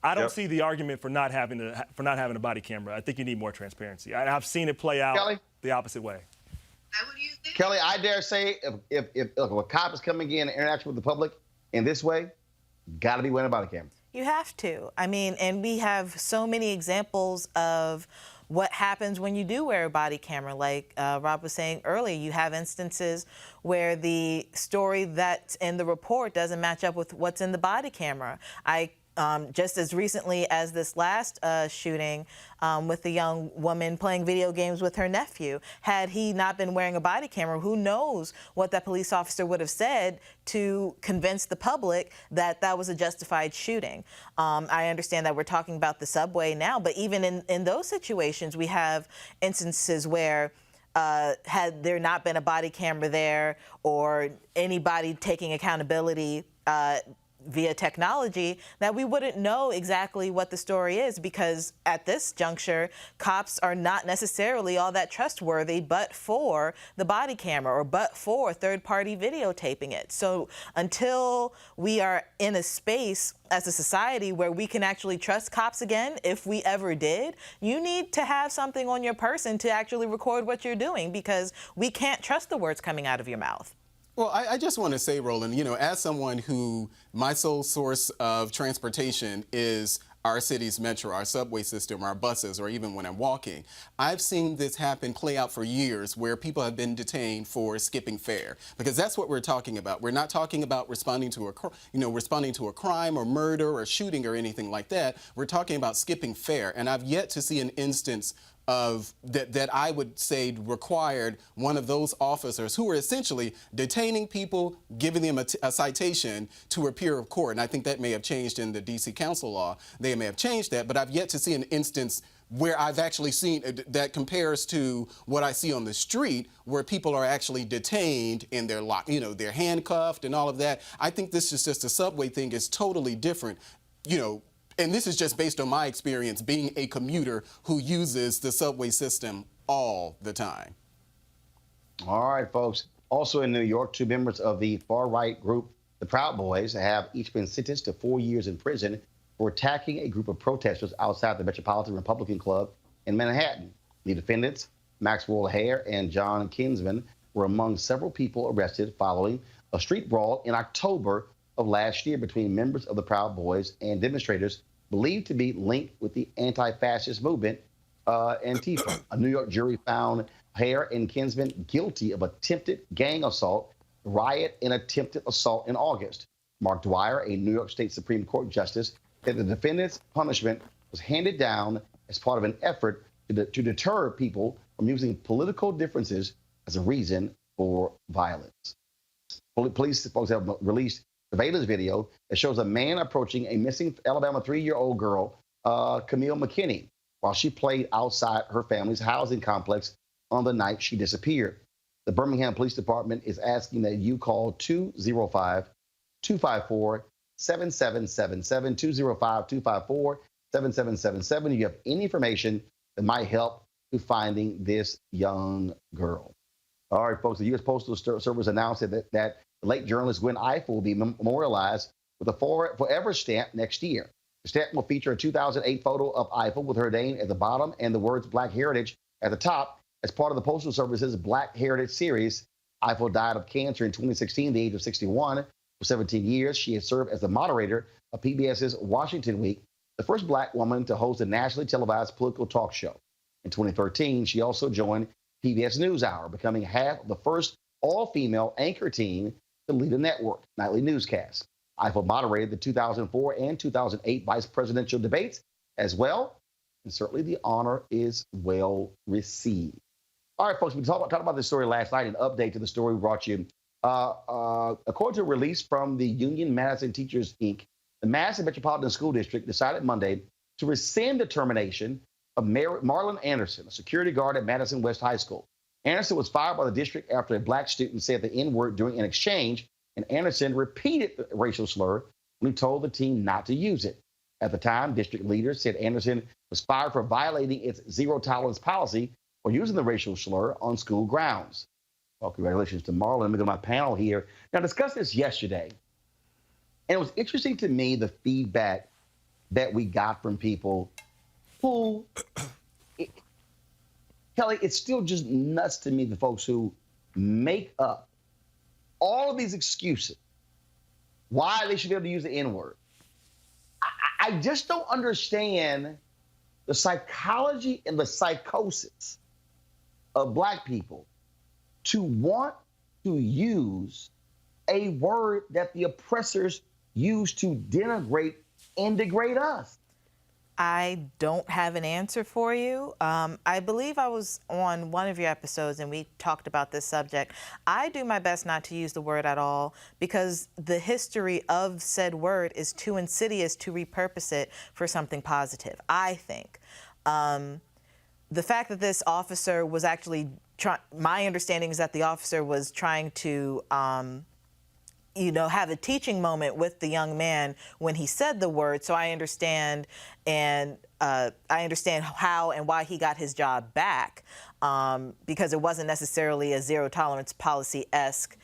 I don't see the argument for not having a body camera. I think you need more transparency. I've seen it play out the opposite way. What do you think? Kelly, I dare say if a cop is coming in and interacting with the public in this way, got to be wearing a body camera. You have to. I mean, and we have so many examples of what happens when you do wear a body camera. Like Rob was saying earlier, you have instances where the story that's in the report doesn't match up with what's in the body camera. Just as recently as this last shooting with the young woman playing video games with her nephew, had he not been wearing a body camera, who knows what that police officer would have said to convince the public that that was a justified shooting. I understand that we're talking about the subway now, but even in those situations, we have instances where had there not been a body camera there or anybody taking accountability via technology, that we wouldn't know exactly what the story is, because at this juncture, cops are not necessarily all that trustworthy but for the body camera or but for third-party videotaping it. So until we are in a space as a society where we can actually trust cops again, if we ever did, you need to have something on your person to actually record what you're doing, because we can't trust the words coming out of your mouth. Well, I just want to say, Roland, as someone who my sole source of transportation is our city's metro, our subway system, our buses, or even when I'm walking, I've seen this play out for years, where people have been detained for skipping fare, because that's what we're talking about. We're not talking about responding to a crime or murder or shooting or anything like that. We're talking about skipping fare, and I've yet to see an instance of that I would say required one of those officers who were essentially detaining people, giving them a citation to appear in court. And I think that may have changed in the D.C. Council law. They may have changed that, but I've yet to see an instance where I've actually seen that compares to what I see on the street, where people are actually detained and they're locked, they're handcuffed and all of that. I think this is just a subway thing. It's totally different, And this is just based on my experience being a commuter who uses the subway system all the time. All right, folks. Also in New York, 2 members of the far-right group, the Proud Boys, have each been sentenced to 4 years in prison for attacking a group of protesters outside the Metropolitan Republican Club in Manhattan. The defendants, Maxwell Hare and John Kinsman, were among several people arrested following a street brawl in October of last year between members of the Proud Boys and demonstrators believed to be linked with the anti-fascist movement, Antifa. A New York jury found Hare and Kinsman guilty of attempted gang assault, riot, and attempted assault in August. Mark Dwyer, a New York State Supreme Court justice, said the defendant's punishment was handed down as part of an effort to deter people from using political differences as a reason for violence. Police folks have released surveillance video that shows a man approaching a missing Alabama 3-year-old girl, Camille McKinney, while she played outside her family's housing complex on the night she disappeared. The Birmingham Police Department is asking that you call 205-254-7777, 205-254-7777. You have any information that might help to finding this young girl. All right, folks, the U.S. Postal Service announced that the late journalist Gwen Ifill will be memorialized with a forever stamp next year. The stamp will feature a 2008 photo of Ifill with her name at the bottom and the words Black Heritage at the top as part of the Postal Service's Black Heritage series. Ifill died of cancer in 2016 at the age of 61. For 17 years, she has served as the moderator of PBS's Washington Week, the first Black woman to host a nationally televised political talk show. In 2013, she also joined PBS NewsHour, becoming half of the first all-female anchor team to lead a network nightly newscast. Ifill moderated the 2004 and 2008 vice presidential debates as well, and certainly the honor is well received. All right, folks, we talked about this story last night. An update to the story we brought you. According to a release from the Union Madison Teachers, Inc., the Madison Metropolitan School District decided Monday to rescind the termination of Marlon Anderson, a security guard at Madison West High School. Anderson was fired by the district after a black student said the N-word during an exchange, and Anderson repeated the racial slur when he told the team not to use it. At the time, district leaders said Anderson was fired for violating its zero-tolerance policy for using the racial slur on school grounds. Well, congratulations to Marlon. Let me go to my panel here. Now, I discussed this yesterday, and it was interesting to me, the feedback that we got from people who, Kelly, it's still just nuts to me, the folks who make up all of these excuses why they should be able to use the N-word. I just don't understand the psychology and the psychosis of black people to want to use a word that the oppressors use to denigrate and degrade us. I don't have an answer for you. I believe I was on one of your episodes and we talked about this subject. I do my best not to use the word at all because the history of said word is too insidious to repurpose it for something positive, I think. The fact that this officer was actually my understanding is that the officer was trying to have a teaching moment with the young man when he said the word. So I understand, and I understand how and why he got his job back, because it wasn't necessarily a zero tolerance policy-esque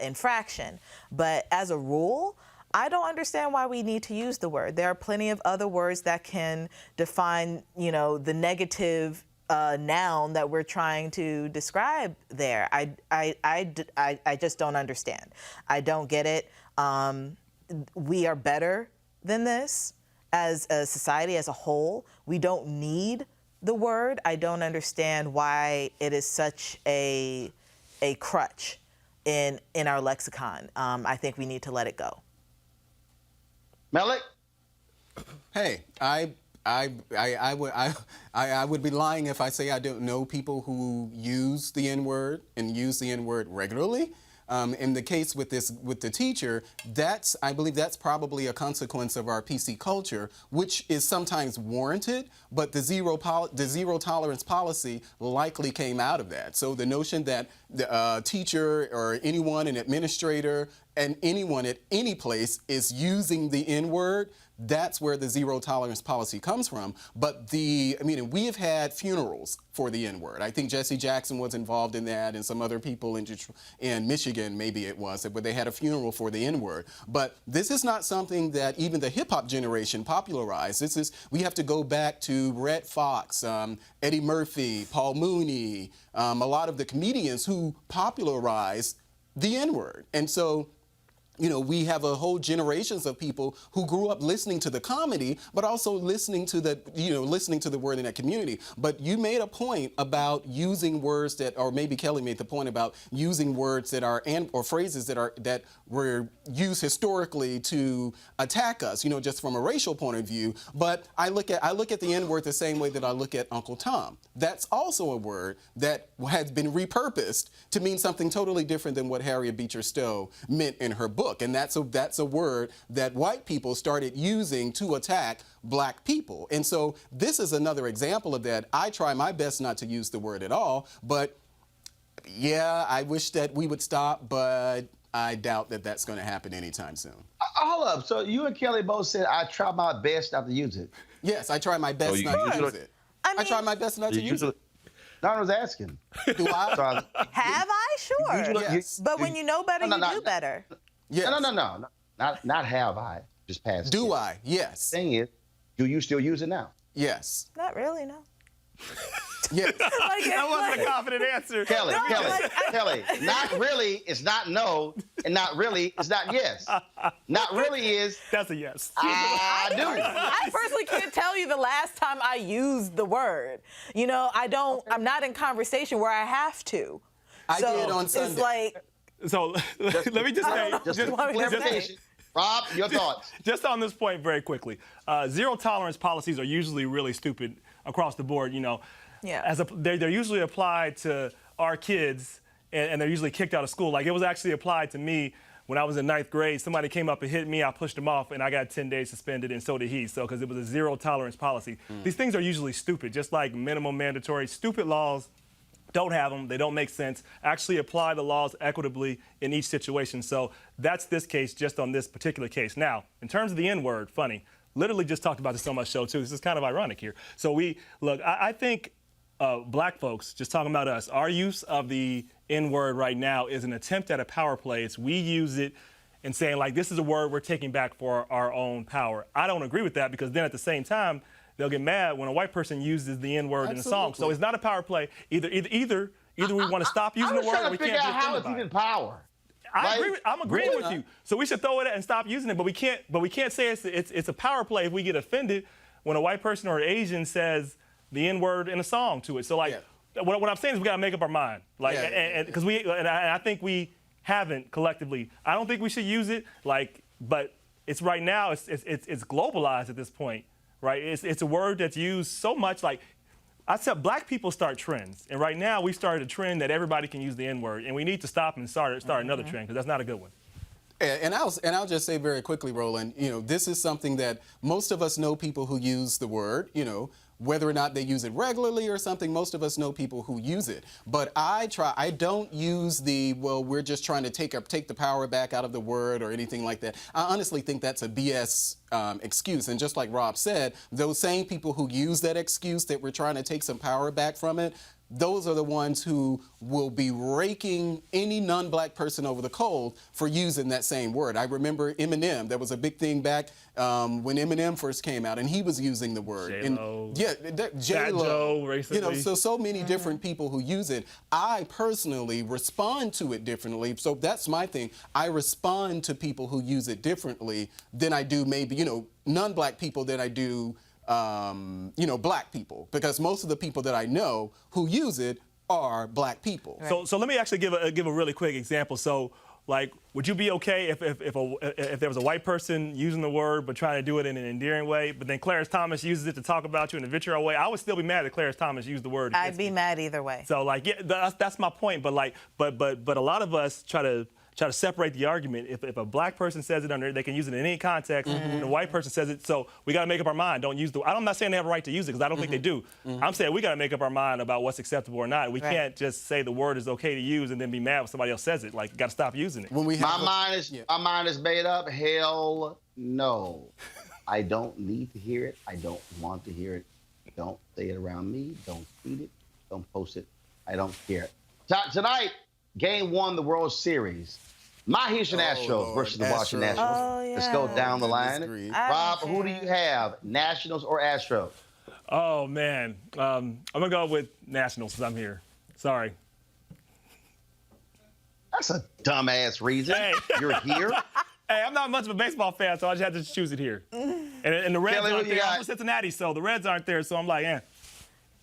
infraction. But as a rule, I don't understand why we need to use the word. There are plenty of other words that can define, the negative noun that we're trying to describe there. I just don't understand. I don't get it. We are better than this as a society as a whole. We don't need the word. I don't understand why it is such a crutch in our lexicon. I think we need to let it go. Malik? Hey, I would be lying if I say I don't know people who use the N-word and use the N-word regularly. In the case with the teacher, I believe that's probably a consequence of our PC culture, which is sometimes warranted, but the zero tolerance policy likely came out of that. So the notion that the teacher or anyone, an administrator, and anyone at any place is using the N-word, that's where the zero tolerance policy comes from. But we have had funerals for the N-word. I think Jesse Jackson was involved in that, and some other people in Michigan, maybe it was, but they had a funeral for the N-word. But this is not something that even the hip hop generation popularized. We have to go back to Rhett Fox, Eddie Murphy, Paul Mooney, a lot of the comedians who popularized the N-word. And so, we have a whole generations of people who grew up listening to the comedy, but also listening to the word in that community. But you made a point about using words or maybe Kelly made the point about using words that are, or phrases that were used historically to attack us, just from a racial point of view. But I look at the N-word the same way that I look at Uncle Tom. That's also a word that has been repurposed to mean something totally different than what Harriet Beecher Stowe meant in her book. And that's a word that white people started using to attack black people. And so this is another example of that. I try my best not to use the word at all, but yeah, I wish that we would stop, but I doubt that that's going to happen anytime soon. Hold up. So you and Kelly both said, I try my best not to use it. Yes, I try my best not to use it. I try my best not to use it. No, I was asking. Do I? Have I? Sure. Yes. But when you know better, you do better. Yes. No. Not have I. Just past. Do I? Yes. Thing is, do you still use it now? Yes. Not really, no. Yes. That wasn't a confident answer. Kelly, not really is not no, and not really is not yes. Not really is. That's a yes. I do. I personally can't tell you the last time I used the word. I'm not in conversation where I have to. I So did on Sunday. it's like, So let me just say, Just you want me to say? clarification. Rob, your thoughts. just on this point very quickly. Zero tolerance policies are usually really stupid across the board. You know, Yeah. they're usually applied to our kids, and they're usually kicked out of school. Like it was actually applied to me when I was in 9th grade. Somebody came up and hit me. I pushed him off, and I got 10 days suspended, and so did he. So because it was a zero tolerance policy. These things are usually stupid, just like minimum mandatory. Stupid laws. Don't have them. They don't make sense. Actually apply the laws equitably in each situation. So that's this case, just on this particular case. Now, in terms of the N-word, funny, literally just talked about this on my show, too. This is kind of ironic here. So I think black folks, just talking about us, our use of the N-word right now is an attempt at a power play. It's we use it and saying, like, this is a word we're taking back for our own power. I don't agree with that because then at the same time, they'll get mad when a white person uses the N-word in a song. So it's not a power play. Either we want to stop using the word or we can't be how offended it's by even it. power. I'm agreeing with you. So we should throw it and stop using it, but we can't say it's a power play if we get offended when a white person or an Asian says the N-word in a song to it. So what I'm saying is we gotta make up our mind. Like because I think we haven't collectively. I don't think we should use it. But it's right now it's globalized at this point. Right, it's a word that's used so much. Like I said, black people start trends, and right now we've started a trend that everybody can use the N-word, and we need to stop and start another trend because that's not a good one. And I'll just say very quickly, Roland, you know, this is something that most of us know people who use the word, you know, whether or not they use it regularly or something, most of us know people who use it. But I don't use we're just trying to take the power back out of the word or anything like that. I honestly think that's a BS excuse. And just like Rob said, those same people who use that excuse that we're trying to take some power back from it, those are the ones who will be raking any non-black person over the coals for using that same word. I remember Eminem. There was a big thing back when Eminem first came out, and he was using the word. J-Lo. J-Lo. Recently. You know, so many different people who use it. I personally respond to it differently. So that's my thing. I respond to people who use it differently than I do maybe, you know, non-black people than I do black people, because most of the people that I know who use it are black people. Right. So let me actually give a really quick example. So, like, would you be okay if there was a white person using the word but trying to do it in an endearing way, but then Clarence Thomas uses it to talk about you in a vitriol way? I would still be mad if Clarence Thomas used the word. I'd be mad either way. So, like, yeah, that's my point. But a lot of us try to separate the argument. If a black person says it they can use it in any context, and a white person says it, so we got to make up our mind. Don't use I'm not saying they have a right to use it, because I don't think they do. I'm saying we got to make up our mind about what's acceptable or not. We can't just say the word is okay to use and then be mad when somebody else says it. Like, got to stop using it. My mind is made up. Hell no. I don't need to hear it. I don't want to hear it. Don't say it around me. Don't tweet it. Don't post it. I don't care. Tonight, Game 1 of the World Series. My Houston Astros versus the Washington Nationals. Oh, yeah. Let's go down the line. Rob, who do you have, Nationals or Astros? Oh, man. I'm going to go with Nationals because I'm here. Sorry. That's a dumbass reason. Hey. You're here. Hey, I'm not much of a baseball fan, so I just had to choose it here. And the Reds Kelly, aren't who you there. I'm got? from Cincinnati, so the Reds aren't there, so I'm like,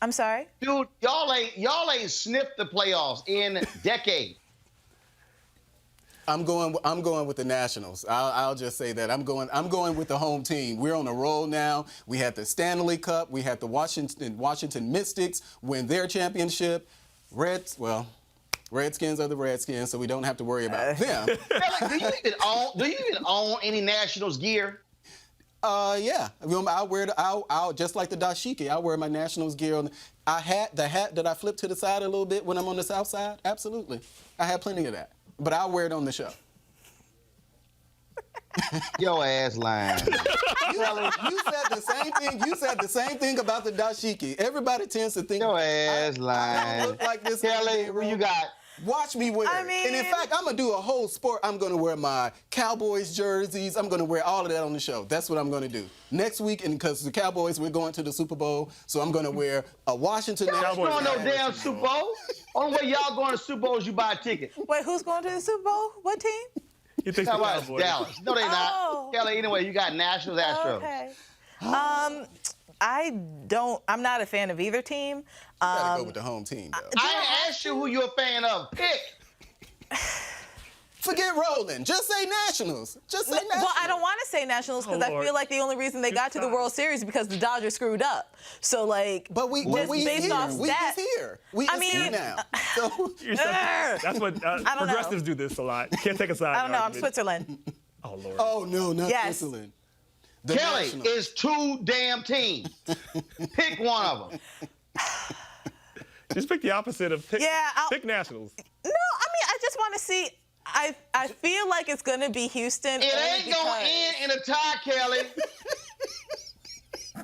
I'm sorry? Dude, y'all ain't sniffed the playoffs in decades. I'm going with the Nationals. I'll just say that I'm going with the home team. We're on a roll now. We had the Stanley Cup. We had the Washington Mystics win their championship. Redskins are the Redskins, so we don't have to worry about them. Do you even own any Nationals gear? Yeah. I'll just like the dashiki. I wear my Nationals gear. The hat that I flip to the side a little bit when I'm on the south side. Absolutely, I have plenty of that. But I'll wear it on the show. Your ass lying. You said the same thing. You said the same thing about the dashiki. Everybody tends to think Your ass lying. I don't look like this. Kelly, who you got? Watch me wear it. And in fact, I'm going to do a whole sport. I'm going to wear my Cowboys jerseys. I'm going to wear all of that on the show. That's what I'm going to do. Next week, and because the Cowboys, we're going to the Super Bowl, so I'm going to wear a Washington Y'all Nationals. going no damn Super Bowl. Only way y'all going to Super Bowl is you buy a ticket. Wait, who's going to the Super Bowl? What team? You think How the about Cowboys? Dallas? No, they Oh. not. Kelly, anyway, you got Nationals, Astros. Okay. I'm not a fan of either team. You gotta go with the home team, though. I asked you who you're a fan of. Pick. Forget Roland. Just say Nationals. Just say Nationals. Well, I don't want to say Nationals because I Lord. feel like the only reason they got to the World Series is because the Dodgers screwed up. So, like, But we just based here. off We that, is here. We I is here mean, now. So, That's what progressives do this a lot. You can't take a side. I don't know. I'm argument. Switzerland. Oh, Lord. oh no, not Yes. Switzerland. The Kelly Nationals. is 2 damn teams. Pick one of them. Just pick the opposite of pick, Yeah, pick Nationals. No, I mean, I just want to see. I feel like it's going to be Houston. It ain't gonna end in a tie, Kelly. I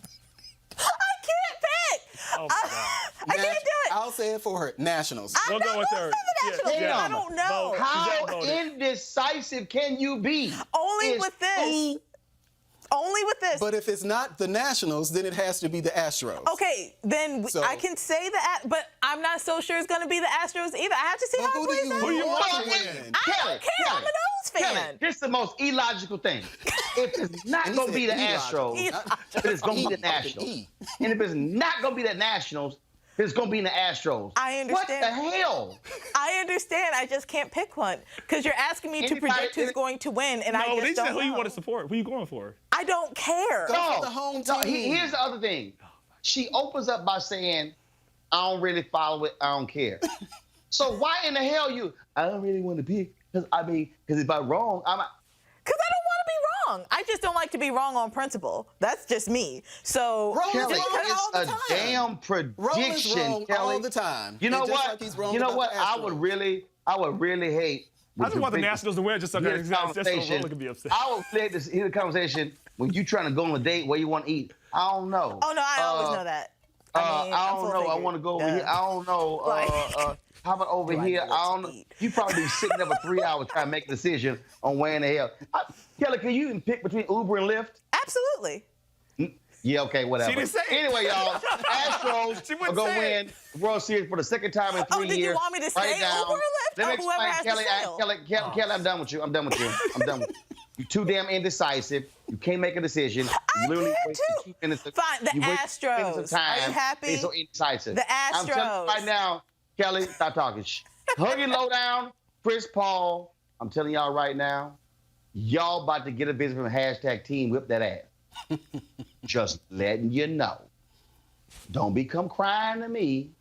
can't pick. Oh, my God. I can't do it. I'll say it for her. Nationals. I'm We'll not go with going her. to say the Nationals. Yeah, I don't know. vote. How Suzanne voted. indecisive can you be? Only It's with this. Only with this. But if it's not the Nationals, then it has to be the Astros. Okay, then So- I can say that, but I'm not so sure it's going to be the Astros either. I have to see But how who it do plays you out. Who do you want Well, to win? I don't care. I'm an O's fan. Kelly, here's the most illogical thing. If it's not And he going to said be the illogical. Astros, then it's going to be the E, fucking Nationals. E. And if it's not going to be the Nationals, then it's going to be the Astros. I understand. What the hell? I understand. I just can't pick one because you're asking me to Anybody- predict who's going to win, and I No, just they don't said who you know. want to support. Who you going for? I don't care. Go No, for the home no, team. here's the other thing. She opens up by saying, I don't really follow it. I don't care. So why in the hell I don't really want to pick. Because if I'm wrong, Because I don't want to be wrong. I just don't like to be wrong on principle. That's just me. So Roland's Kelly, wrong it's all the a time. damn Roland's prediction, wrong Kelly. all the time. You know And just what? like he's wrong You know about what? the I Astros. would really hate. I just want the bring- Nationals to win just so hear just the so conversation. Roland can be upset. I would like to hear the conversation when you trying to go on a date where you want to eat. I don't know. Oh no, I always know that. I mean, I I'm don't full know. I figured. want to go over Duh. here. I don't know. Like- How about over Do I here? know what I to don't know. eat? You probably be sitting there for 3 hours trying to make a decision on where in the hell. Kelly, can you even pick between Uber and Lyft? Absolutely. Yeah, okay, whatever. She didn't say it. Anyway, y'all, Astros She are wouldn't going to say win the World Series for the second time in 3 Oh, years. did you want me to Write it say down. Uber or Lyft? Let me Oh, whoever explain, has the Kelly, sale. Kelly, I'm done with you. I'm done with you. You're too damn indecisive. You can't make a decision. You literally can't wasted too. 2 minutes of, Fine, the you wasted 2 minutes of Astros. time. Are you happy? Being so indecisive. The I'm telling Astros. you right now, Kelly, stop talking. Hug your low down, Chris Paul. I'm telling y'all right now, y'all about to get a visit from hashtag Team Whip That Ass. Just letting you know. Don't become crying to me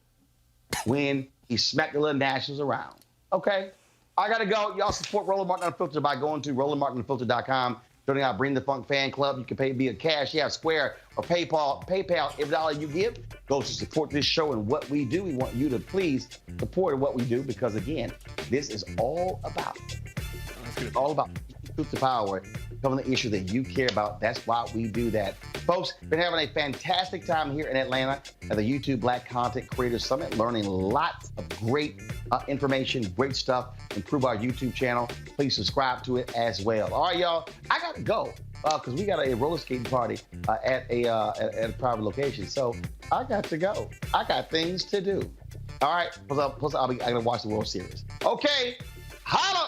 when he smacked the little Nationals around. Okay? I got to go. Y'all support Roland Martin Unfiltered by going to RolandMartinUnfiltered.com. Joining our Bring the Funk fan club. You can pay via Cash App, Square, or PayPal. Every dollar you give goes to support this show and what we do. We want you to please support what we do because, again, this is all about truth to power, covering the issue that you care about. That's why we do that. Folks, been having a fantastic time here in Atlanta at the YouTube Black Content Creators Summit, learning lots of great information, great stuff, improve our YouTube channel. Please subscribe to it as well. All right, y'all, I got to go because we got a roller skating party at a private location. So I got to go. I got things to do. All right, plus I'm going to watch the World Series. Okay, holla!